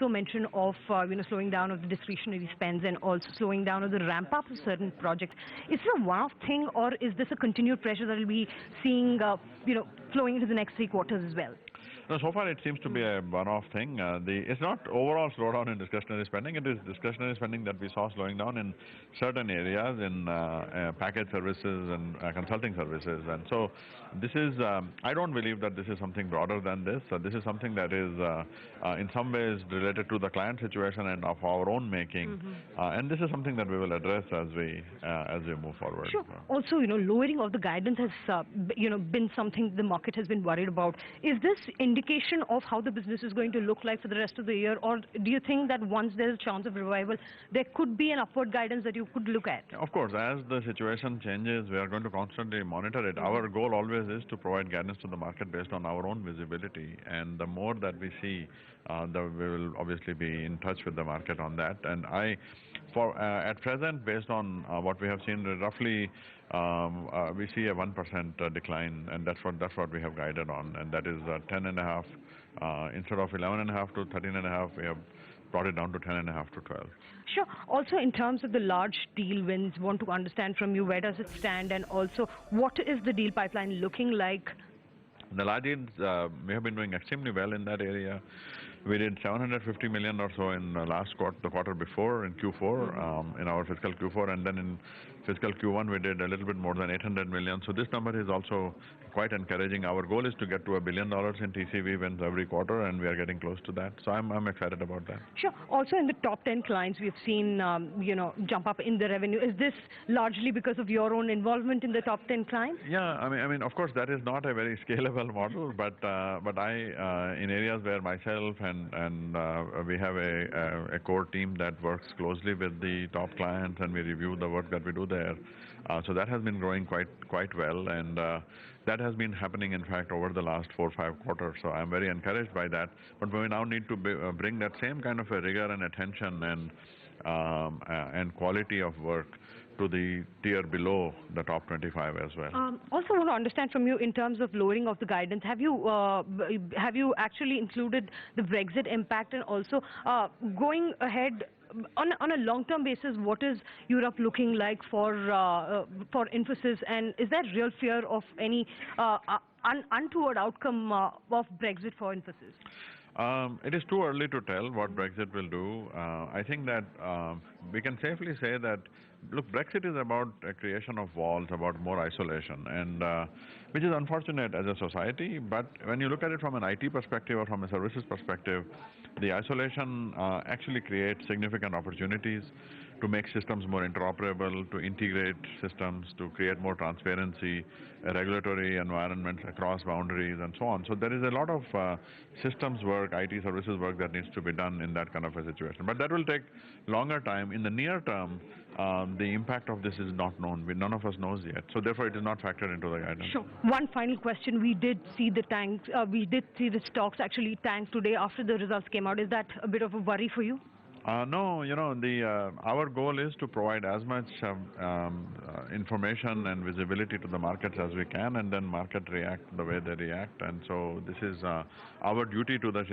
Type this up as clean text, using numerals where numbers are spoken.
also mention of slowing down of the discretionary spends and also slowing down of the ramp up of certain projects. Is it a one-off thing, or is this a continued pressure that we'll be seeing flowing into the next 3 quarters as well? No, so far it seems to be a one-off thing. It's not overall slowdown in discretionary spending. It is discretionary spending that we saw slowing down in certain areas, in package services and consulting services. And so this is, I don't believe that this is something broader than this. This is something that is in some ways related to the client situation and of our own making. And this is something that we will address as we move forward. Sure. Also, lowering of the guidance has, been something the market has been worried about. Is this indication of how the business is going to look like for the rest of the year, or do you think that once there's a chance of revival, there could be an upward guidance that you could look at? Of course, as the situation changes, we are going to constantly monitor it. Our goal always is to provide guidance to the market based on our own visibility, and the more that we see, we will obviously be in touch with the market on that. And at present, based on what we have seen, roughly we see a 1% decline, and that's what we have guided on, and that is 10.5 instead of 11.5 to 13.5. We have brought it down to 10.5 to 12. Sure. Also, in terms of the large deal wins, want to understand from you, where does it stand, and also what is the deal pipeline looking like? The large deals, we have been doing extremely well in that area. We did 750 million or so in last quarter, the quarter before, in Q4, in our fiscal Q4, and then in fiscal Q1 we did a little bit more than 800 million. So this number is also quite encouraging. Our goal is to get to $1 billion in TCV wins every quarter, and we are getting close to that. So I'm excited about that. Sure. Also, in the top 10 clients, we've seen jump up in the revenue. Is this largely because of your own involvement in the top 10 clients? Yeah, I mean, of course, that is not a very scalable model, but I in areas where myself and we have a core team that works closely with the top clients, and we review the work that we do there. So that has been growing quite well, and that has been happening, in fact, over the last 4 or 5 quarters. So I'm very encouraged by that. But we now need to bring that same kind of a rigor and attention and quality of work to the tier below the top 25 as well. Also, want to understand from you in terms of lowering of the guidance. Have you actually included the Brexit impact, and also going ahead on a long-term basis, what is Europe looking like for Infosys, and is there real fear of any untoward outcome of Brexit for Infosys? It is too early to tell what Brexit will do. I think that we can safely say that, look, Brexit is about a creation of walls, about more isolation, and which is unfortunate as a society. But when you look at it from an IT perspective or from a services perspective, the isolation actually creates significant opportunities to make systems more interoperable, to integrate systems, to create more transparency, regulatory environments across boundaries, and so on. So there is a lot of systems work, IT services work that needs to be done in that kind of a situation. But that will take longer time. In the near term, the impact of this is not known. None of us knows yet. So therefore, it is not factored into the guidance. Sure. One final question. We did see the tanks. We did see the stocks actually tank today after the results came out. Is that a bit of a worry for you? No, our goal is to provide as much information and visibility to the markets as we can, and then market react the way they react. And so this is our duty to the shareholders.